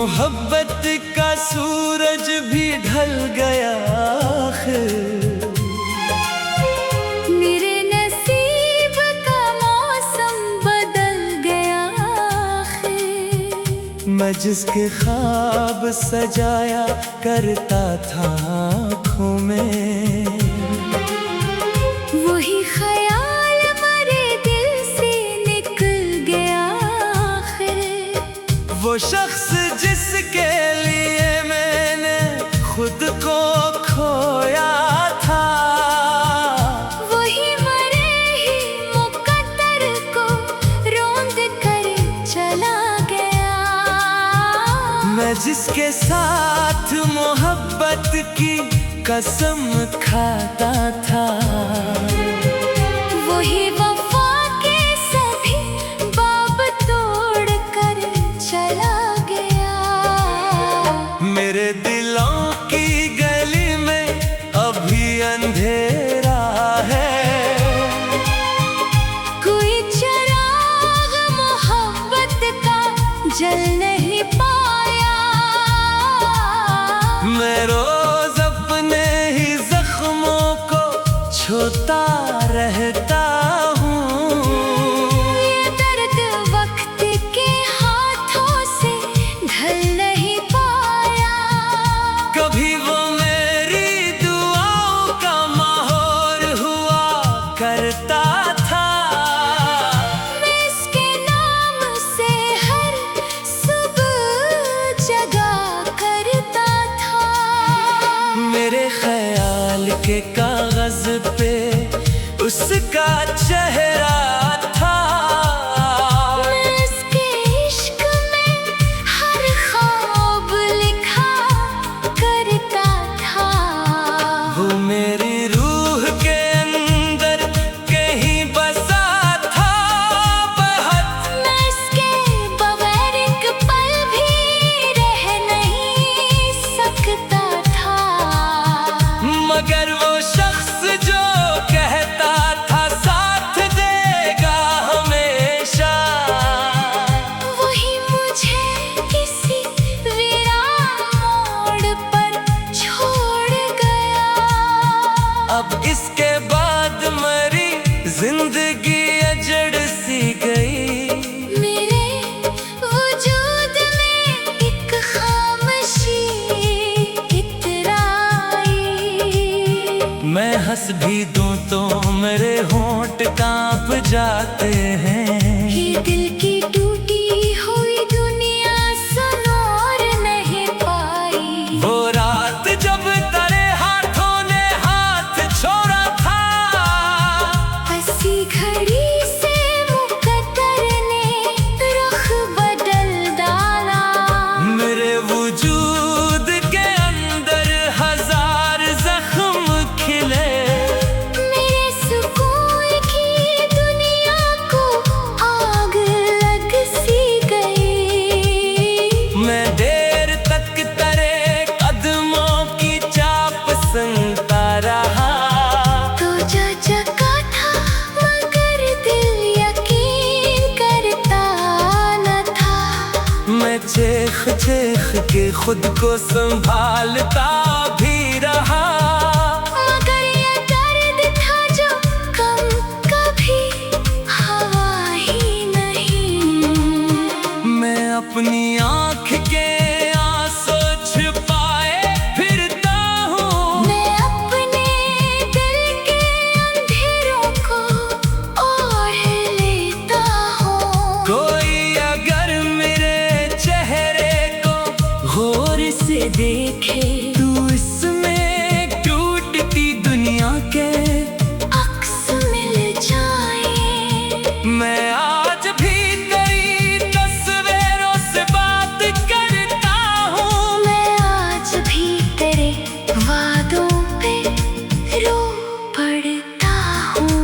मोहब्बत का सूरज भी ढल गया आखिर, मेरे नसीब का मौसम बदल गया आखिर। मैं जिसके ख्वाब सजाया करता था आँखों में, वही ख्याल मेरे दिल से निकल गया आखिर। वो शख्स जिसके लिए मैंने खुद को खोया था, वही मरे ही मुकद्दर को रोंद कर चला गया। मैं जिसके साथ मोहब्बत की कसम खाता था, वही वफा के सभी बाब तोड़ कर चला गया। मेरे दिलों की गली में अभी अंधेरा है, कोई चिराग मोहब्बत का जल नहीं पाया। मैं रोज अपने ही जख्मों को छूता रहता हूँ। ये दर्द वक्त के हाथों से ढल नहीं पाया। कभी वो मेरी दुआओं का माहौर हुआ करता था, मैं इसके नाम से हर सुबह जगा करता था। मेरे ख्याल के कागज पे उसका चेहरा था, मैं इसके इश्क में हर ख्वाब लिखा करता था। वो मेरी रूह के अंदर कहीं बसा था बहुत। मैं इसके बगैर एक पल भी रह नहीं सकता था। मगर वो शख्स जो कहता था साथ देगा हमेशा, वही मुझे किसी वीरान मोड़ पर छोड़ गया। अब इसके बाद मेरी जिंदगी अजड़ सी गई। मेरे वजूद में एक खामोशी इतराई। मैं हंस भी दूं तो मेरे होंठ कांप जाते हैं। ये दिल की टूटी हुई दुनिया सुनो और नहीं पाई। वो रात जब तेरे हाथों ने हाथ छोड़ा था, हंसी घड़ी से मुकद्दर ने रुख बदल डाला। मेरे वजूद के अंदर हजार जख्म खिले। मेरे सुकून की दुनिया को आग लग सी गई। मैं देर तक तेरे कदमों की चाप सुनता रहा। तो जगा था मगर दिल यकीन करता न था। मैं चेख चेख के खुद को संभालता भी रहा। मगर ये दर्द था जो कम कभी हवा ही नहीं। मैं अपनी आँख के आंसू छुपाए फिरता हूँ। मैं अपने दिल के अंधेरों को ओढ़ लेता हूँ। कोई अगर मेरे चेहरे को गौर से देखे, तू इसमें टूटती दुनिया के अक्स मिल जाए। मैं आज भी तेरी तस्वीरों से बात करता हूँ। मैं आज भी तेरे वादों पे रो पड़ता हूँ।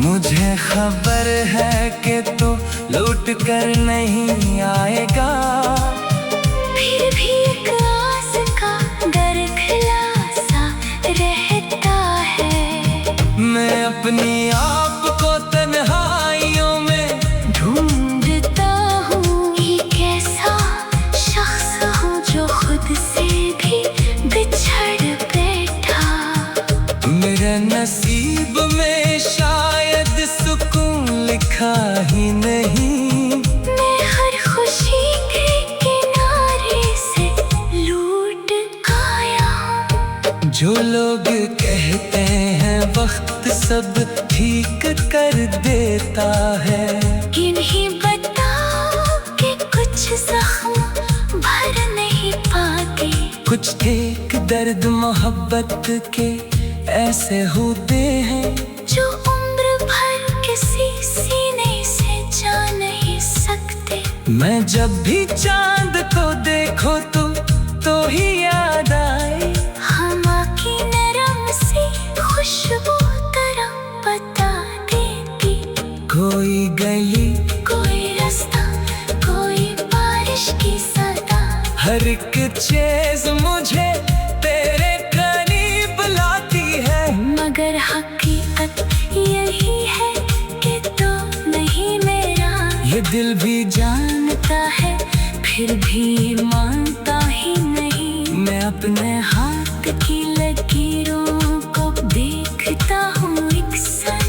मुझे खबर है कि तू लौट कर नहीं आएगा, फिर भी एक आस का डर खिलासा रहता है। मैं अपनी आप को तन्हाइयों में ढूंढता हूँ, ये कैसा शख्स जो लोग कहते हैं वक्त सब ठीक कर देता है, इन्हीं बताओ कि कुछ जख्म भर नहीं पाते। कुछ एक दर्द मोहब्बत के ऐसे होते हैं जो उम्र भर किसी सीने से जा नहीं सकते। मैं जब भी चांद को देखो तो ही याद आए, हवा की नरम सी खुशबू तरह बता देती। कोई गली, कोई रास्ता, कोई बारिश की सदा, हर एक चीज मुझे तेरे करीब लाती है। मगर हकीकत यही है कि तो नहीं मेरा। ये दिल भी जानता है फिर भी मानता ही नहीं। मैं अपने हाथ की लकीरों को देखता हूँ एक सन।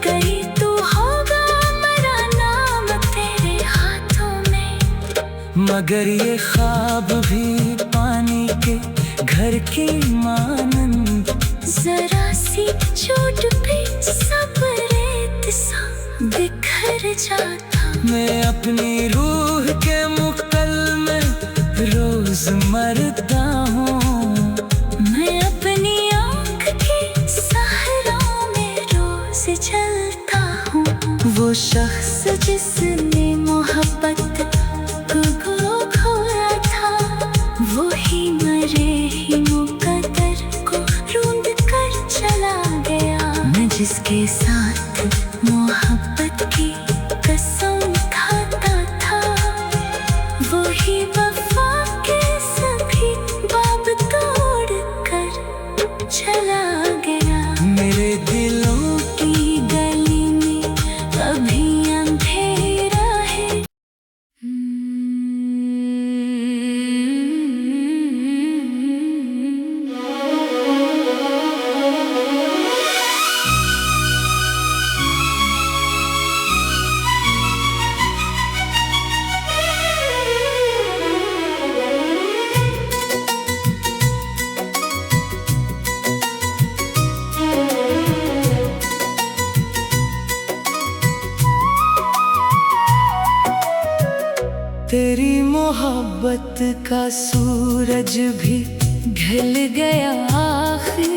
कहीं तू होगा मेरा नाम तेरे हाथों में। मगर ये ख्वाब भी पानी के घर की मानंद, जरा सी चोट पे सब रेत सा बिखर जाता। मैं अपनी रूह के मुकल में रोज मरता हूँ। मैं अपनी आँख के सहारों में रोज जलता हूँ। वो शख्स जिसने मोहब्बत को खोया था, वही मरे ही मुकद्दर को रूंद कर चला गया। मैं जिसके साथ मोहब्बत की कसम खाता था, वही वफा के सभी बाब तोड़ कर चला गया। मेरे दिलों की गली में अभी अंधेरा है। तेरी मोहब्बत का सूरज भी ढल गया आखिर।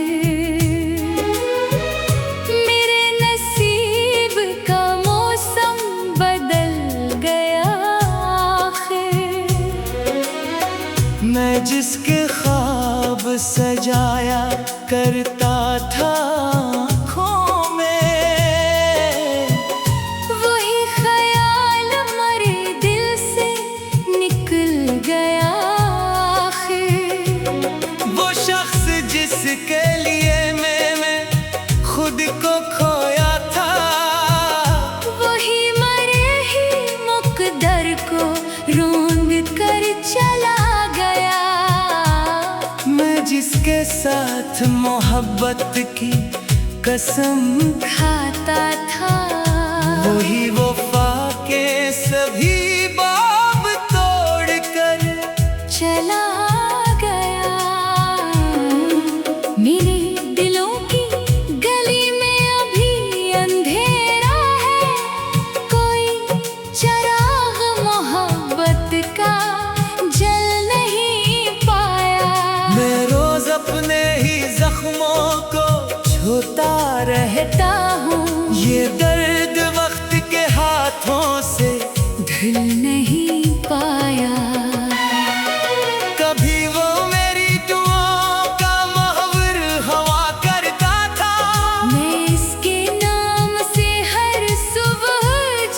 मेरे नसीब का मौसम बदल गया आखिर। मैं जिसके ख्वाब सजाया करता था आँखों में, वही ख्याल मरे दिल से निकल गया आखिर। वो शख्स जिसके लिए मैं खुद को खोया था, वही मरे ही मुकद्दर को रोंद कर चला गया। मैं जिसके साथ मोहब्बत की कसम खाता था, वही वफा के सभी बाब तोड़ कर चला गया। मेरे दिलों की गली में अभी अंधेरा है। कोई चराग मोहब्बत का जल नहीं पाया। मैं रोज अपने ही जख्मों को छूता रहता हूँ ये दर्द वक्त के हाथों से ढल नहीं पाया। कभी वो मेरी दुआओं का महवर हवा करता था। मैं इसके नाम से हर सुबह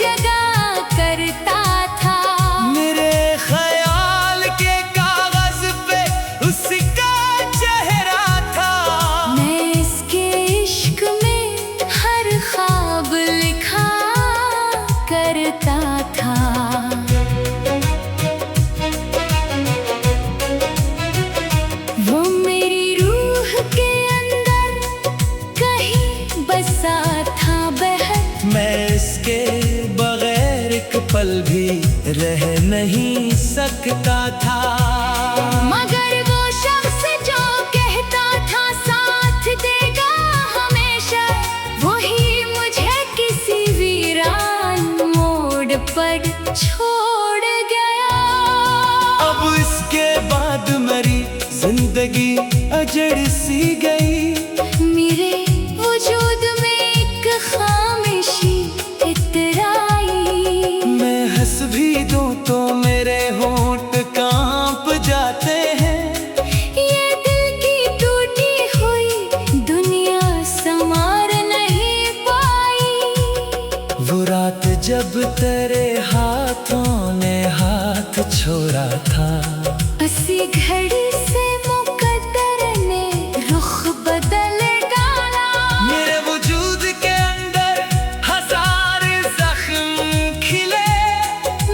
जगा करता था। मेरे ख्याल के कागज पे उसका चेहरा था। मैं इसके इश्क में हर ख्वाब लिखा करता था। वो मेरी रूह के अंदर कहीं बसा था बहर। मैं इसके बगैर एक पल भी रह नहीं सकता था। मगर वो शख्स जो कहता दूं तो मेरे होंठ कांप जाते हैं। ये दिल की टूटी हुई दुनिया संवार नहीं पाई। वो रात जब तेरे हाथों ने हाथ छोड़ा था, उसी घड़ी से मुकद्दर ने रुख बदल डाला। मेरे वजूद के अंदर हजार जख्म खिले,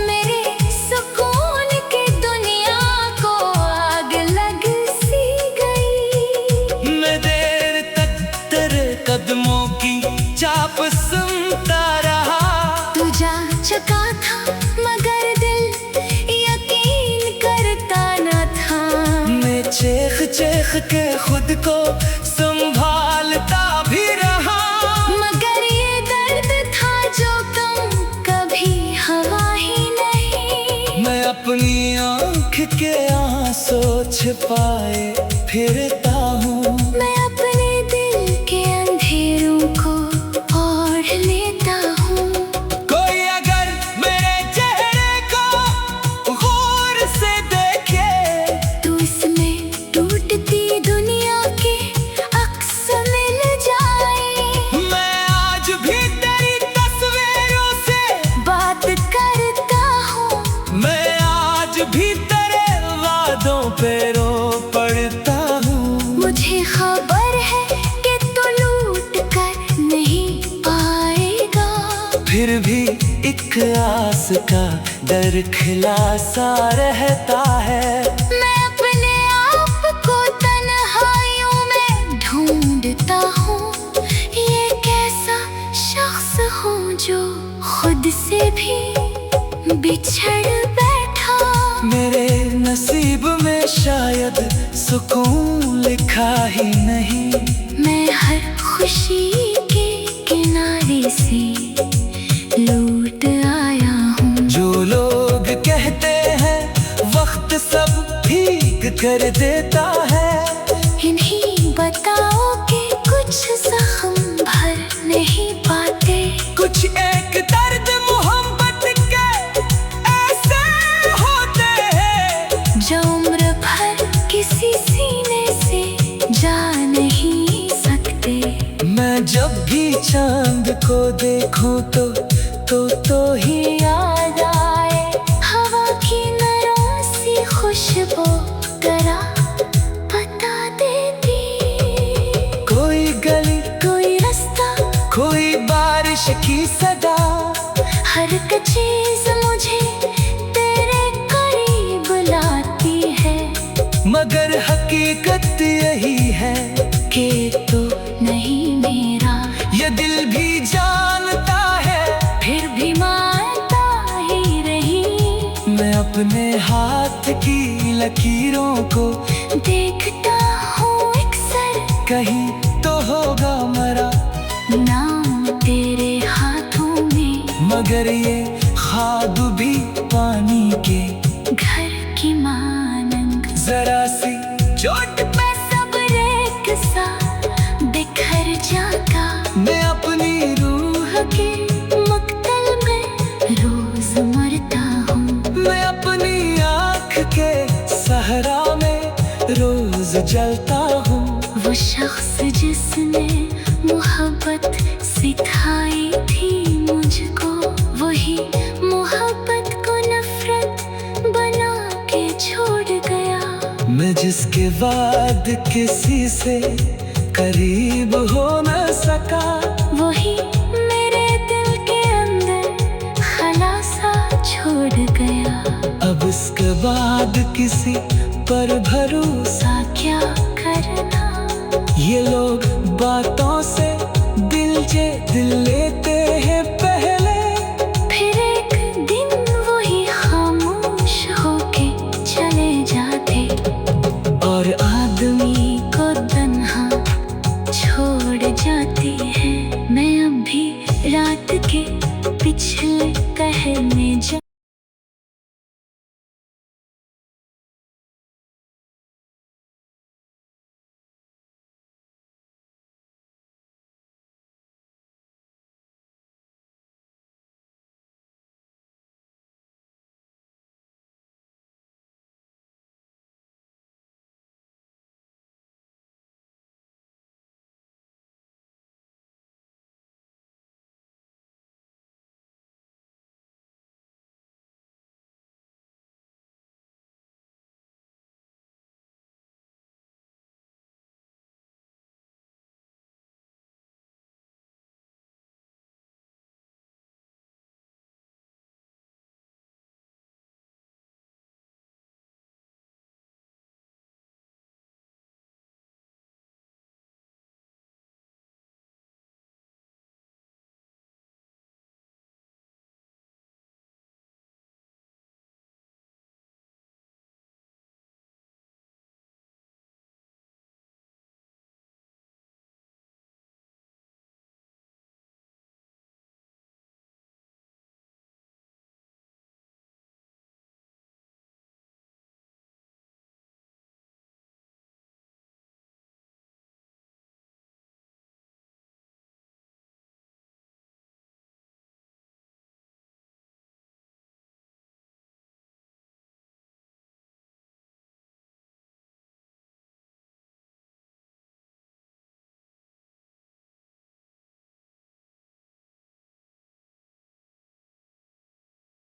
मेरे सुकून की दुनिया को आग लग सी गई। मैं देर तक तेरे कदमों की चाप सुनता रहा। तू जा चुका था मगर दिल यकीन करता न था। मैं चेख चेख के खुद को संभालता भी रहा, मगर ये दर्द था जो तुम कभी हवा ही नहीं। मैं अपनी आँख के आंसू छिपाए फिरता हूँ। मैं अपने दिल के अंधेरों को ओढ़ लेता हूँ। कोई अगर मेरे चेहरे को गौर से देखे, तू इसमें टूटती दुनिया के अक्स मिल जाए। मैं आज भी तेरी तस्वीरों से बात करता हूँ, मैं आज भी तेरे वादों पे रो पड़ता हूँ। मुझे खबर है कि तू लूट कर नहीं पाएगा। फिर भी एक आस का डर खिला सा रहता है। मैं अपने आप को तन्हाइयों में ढूंढता हूँ। ये कैसा शख्स हूँ जो खुद से भी बिछड़ बैठा। मेरे नसीब में शायद सुकून लिखा ही नहीं। मैं हर खुशी के किनारे से लूट आया हूँ। जो लोग कहते हैं वक्त सब ठीक कर देता है, इन्हीं बताओ कि कुछ जख्म भर नहीं पाते। कुछ एक दर्द मोहब्बत के ऐसे होते हैं, जो उम्र भर किसी सीने से जा नहीं सकते। मैं जब भी चांद को देखूं तो ही याद आए। हवा की नरम सी खुशबू तेरा बता देती। कोई गली, कोई रास्ता, कोई बारिश की सदा, हर एक चीज मुझे तेरे करीब लाती है। मगर हकीकत यही है कि तू नहीं मेरा, ये दिल भी जानता है, फिर भी मानता ही रही। मैं अपने हाथ की लकीरों को देखता हूँ अक्सर, कहीं तो होगा मरा नाम तेरे हाथों में। मगर ये ख्वाब भी पानी के घर की मानंद, जरा सी चोट मैं सब्र के साथ बिखर जाता। मैं अपनी रूह के मक्तल में रोज मरता हूँ। मैं अपनी आँख के सहरा में रोज जलता हूँ। वो शख्स जिसने मोहब्बत सिखाई थी मुझको, वही मोहब्बत को नफरत बना के छोड़ गया। मैं जिसके बाद किसी से करीब हो न सका, वही मेरे दिल के अंदर खलासा छोड़ गया। अब इसके बाद किसी पर भरोसा क्या करना, ये लोग बातों से दिल जे दिल लेते